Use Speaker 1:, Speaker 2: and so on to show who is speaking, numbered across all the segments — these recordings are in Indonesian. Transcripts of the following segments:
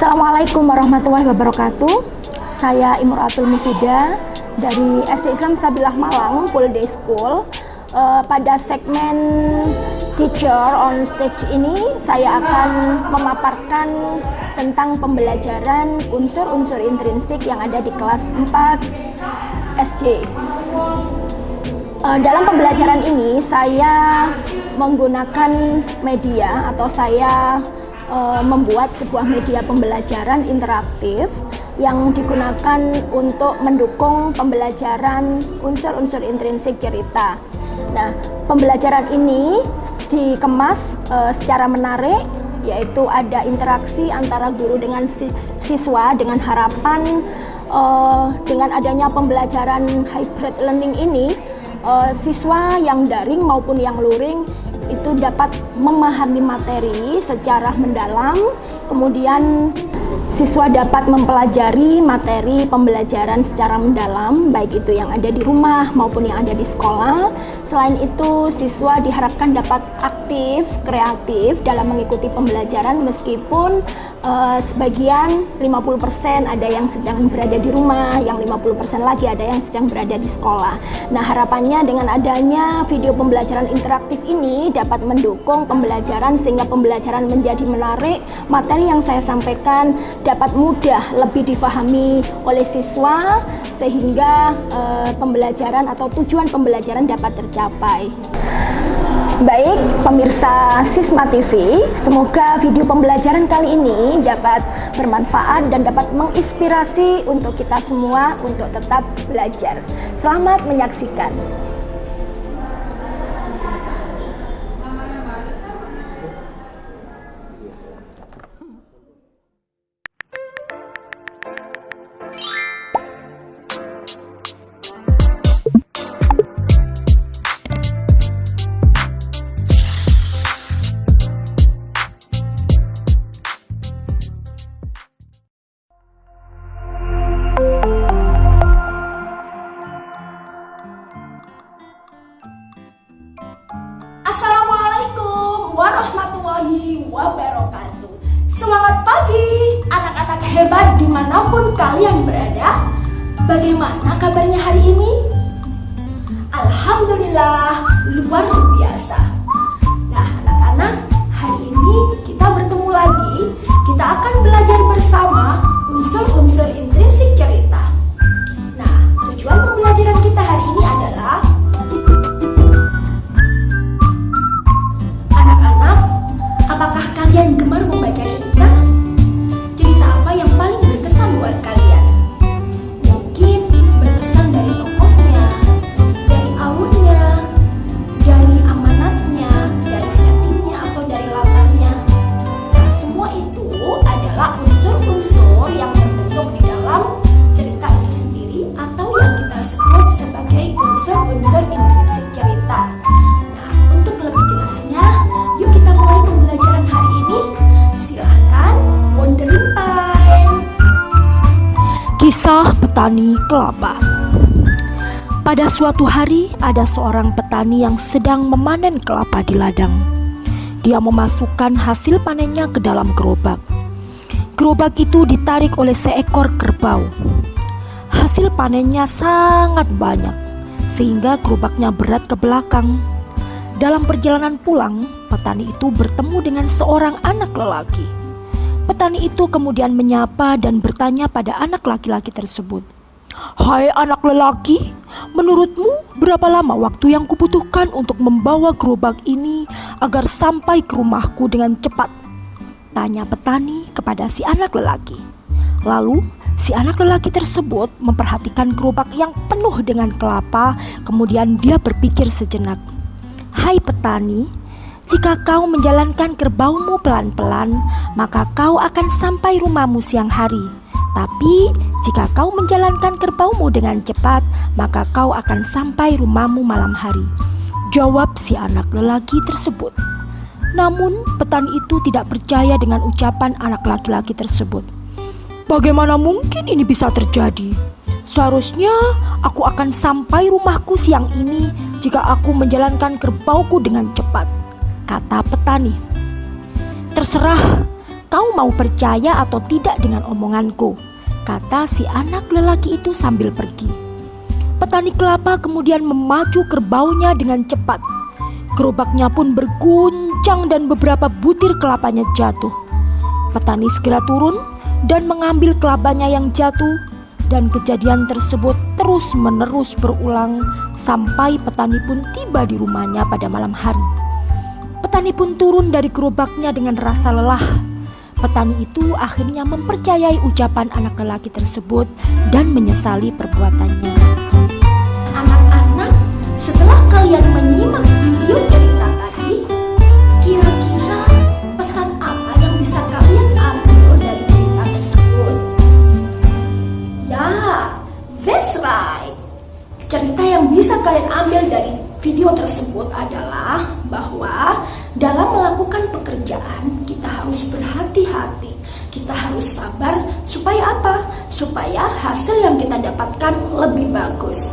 Speaker 1: Assalamualaikum warahmatullahi wabarakatuh. Saya Imro'atul Mufidah dari SD Islam Sabilah Malang Full Day School. Pada segmen Teacher on Stage ini saya akan memaparkan tentang pembelajaran unsur-unsur intrinsik yang ada di kelas 4 SD. Dalam pembelajaran ini saya menggunakan media atau saya membuat sebuah media pembelajaran interaktif yang digunakan untuk mendukung pembelajaran unsur-unsur intrinsik cerita. Nah, pembelajaran ini dikemas secara menarik, yaitu ada interaksi antara guru dengan siswa dengan harapan dengan adanya pembelajaran hybrid learning ini, siswa yang daring maupun yang luring itu dapat memahami materi secara mendalam, kemudian siswa dapat mempelajari materi pembelajaran secara mendalam, baik itu yang ada di rumah maupun yang ada di sekolah. Selain itu, siswa diharapkan dapat aktif, kreatif dalam mengikuti pembelajaran meskipun sebagian 50% ada yang sedang berada di rumah, yang 50% lagi ada yang sedang berada di sekolah. Nah, harapannya dengan adanya video pembelajaran interaktif ini dapat mendukung pembelajaran sehingga pembelajaran menjadi menarik, materi yang saya sampaikan dapat mudah lebih difahami oleh siswa sehingga pembelajaran atau tujuan pembelajaran dapat tercapai. Baik, pemirsa Sisma TV, semoga video pembelajaran kali ini dapat bermanfaat dan dapat menginspirasi untuk kita semua untuk tetap belajar. Selamat menyaksikan. Assalamualaikum warahmatullahi wabarakatuh. Semangat pagi anak-anak hebat dimanapun kalian berada. Bagaimana kabarnya hari ini? Alhamdulillah luar biasa. Nah anak-anak, hari ini kita bertemu lagi. Kita akan belajar bersama unsur-unsur intrinsik cerita. Nah, tujuan pembelajaran kita hari ini adalah apakah kalian gemar membaca cerita? Cerita apa yang paling berkesan buat kalian? Mungkin berkesan dari tokohnya, dari alurnya, dari amanatnya, dari settingnya atau dari latarnya. Nah, semua itu adalah unsur-unsur yang terbentuk di dalam cerita itu sendiri atau yang kita sebut sebagai unsur-unsur intrinsik cerita. Nah, untuk lebih jelasnya, yuk kita mulai pembelajaran hari ini. Silahkan wondering time.
Speaker 2: Kisah petani kelapa. Pada suatu hari ada seorang petani yang sedang memanen kelapa di ladang. Dia memasukkan hasil panennya ke dalam gerobak. Gerobak itu ditarik oleh seekor kerbau. Hasil panennya sangat banyak sehingga gerobaknya berat ke belakang. Dalam perjalanan pulang, petani itu bertemu dengan seorang anak lelaki. Petani itu kemudian menyapa dan bertanya pada anak laki-laki tersebut, "Hai anak lelaki, menurutmu berapa lama waktu yang kubutuhkan untuk membawa gerobak ini agar sampai ke rumahku dengan cepat?" tanya petani kepada si anak lelaki. Lalu si anak lelaki tersebut memperhatikan gerobak yang penuh dengan kelapa, kemudian dia berpikir sejenak. "Hai petani, jika kau menjalankan kerbaumu pelan-pelan, maka kau akan sampai rumahmu siang hari. Tapi jika kau menjalankan kerbaumu dengan cepat, maka kau akan sampai rumahmu malam hari," jawab si anak lelaki tersebut. Namun petani itu tidak percaya dengan ucapan anak laki-laki tersebut. "Bagaimana mungkin ini bisa terjadi? Seharusnya aku akan sampai rumahku siang ini jika aku menjalankan kerbauku dengan cepat," kata petani. "Terserah, Kau mau percaya atau tidak dengan omonganku?" kata si anak lelaki itu sambil pergi. Petani kelapa kemudian memacu kerbaunya dengan cepat. Gerobaknya pun berguncang dan beberapa butir kelapanya jatuh. Petani segera turun dan mengambil kelapanya yang jatuh, dan kejadian tersebut terus-menerus berulang sampai petani pun tiba di rumahnya pada malam hari. Petani pun turun dari gerobaknya dengan rasa lelah. Petani itu akhirnya mempercayai ucapan anak lelaki tersebut dan menyesali perbuatannya. Anak-anak, setelah kalian menyimak video cerita tadi, kira-kira pesan apa yang bisa kalian ambil dari cerita tersebut? Ya, that's right. Cerita yang bisa kalian ambil dari video tersebut adalah bahwa dalam melakukan pekerjaan kita harus berhati-hati, kita harus sabar. Supaya apa? Supaya hasil yang kita dapatkan lebih bagus.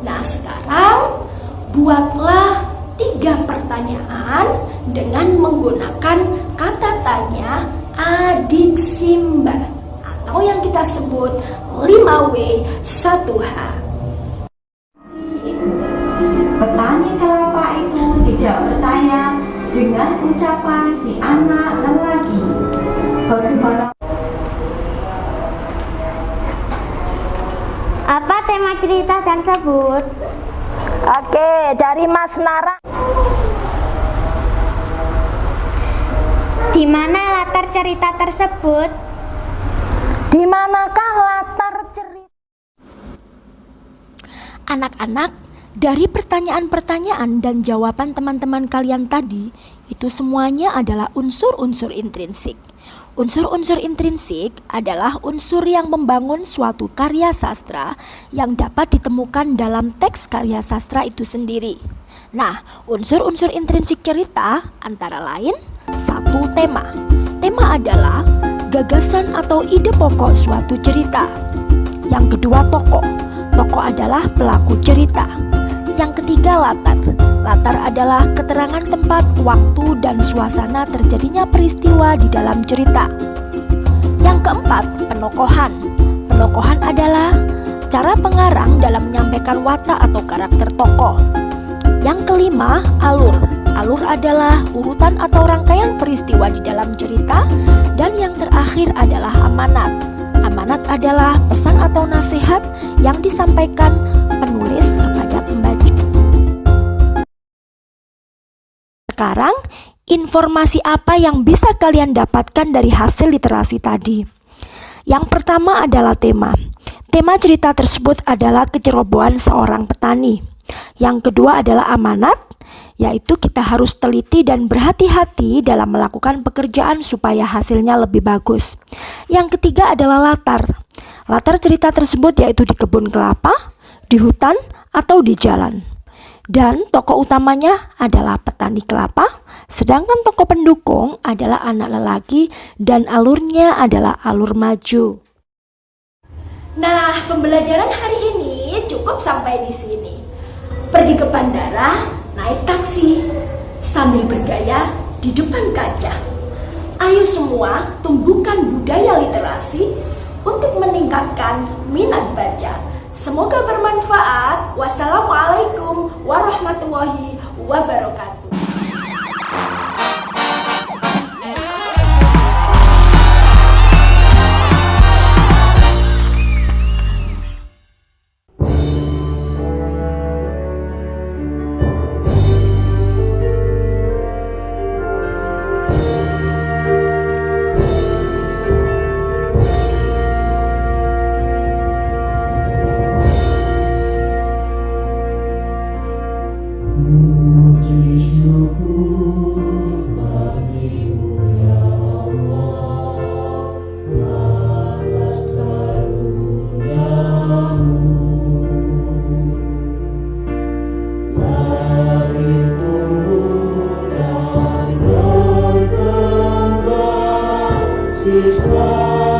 Speaker 2: Nah, sekarang buatlah 3 pertanyaan dengan menggunakan kata tanya adik Simba, atau yang kita sebut 5W 1H.
Speaker 3: Petani kelapa itu tidak percaya dengan ucapan si anak lelaki. Bagaimana?
Speaker 4: Apa tema cerita tersebut?
Speaker 1: Oke, dari Mas Nara.
Speaker 4: Di mana latar cerita tersebut?
Speaker 1: Di manakah latar cerita?
Speaker 2: Anak-anak, dari pertanyaan-pertanyaan dan jawaban teman-teman kalian tadi, itu semuanya adalah unsur-unsur intrinsik. Unsur-unsur intrinsik adalah unsur yang membangun suatu karya sastra yang dapat ditemukan dalam teks karya sastra itu sendiri. Nah, unsur-unsur intrinsik cerita antara lain: 1. Tema. Tema adalah gagasan atau ide pokok suatu cerita. Yang kedua, tokoh. Tokoh adalah pelaku cerita. Yang ketiga, latar. Latar adalah keterangan tempat, waktu, dan suasana terjadinya peristiwa di dalam cerita. Yang keempat, penokohan. Penokohan adalah cara pengarang dalam menyampaikan watak atau karakter tokoh. Yang kelima, alur. Alur adalah urutan atau rangkaian peristiwa di dalam cerita. Dan yang terakhir adalah amanat. Amanat adalah pesan atau nasihat yang disampaikan penulis kepada pembaca. Sekarang, informasi apa yang bisa kalian dapatkan dari hasil literasi tadi? Yang pertama adalah tema. Tema cerita tersebut adalah kecerobohan seorang petani. Yang kedua adalah amanat, yaitu kita harus teliti dan berhati-hati dalam melakukan pekerjaan supaya hasilnya lebih bagus. Yang ketiga adalah latar. Latar cerita tersebut yaitu di kebun kelapa, di hutan, atau di jalan. Dan tokoh utamanya adalah petani kelapa, sedangkan tokoh pendukung adalah anak lelaki dan alurnya adalah alur maju.
Speaker 1: Nah, pembelajaran hari ini cukup sampai di sini. Pergi ke bandara, naik taksi, sambil bergaya di depan kaca. Ayo semua tumbuhkan budaya literasi untuk meningkatkan minat baca. Semoga bermanfaat. Wassalamualaikum warahmatullahi wabarakatuh.
Speaker 5: Siswa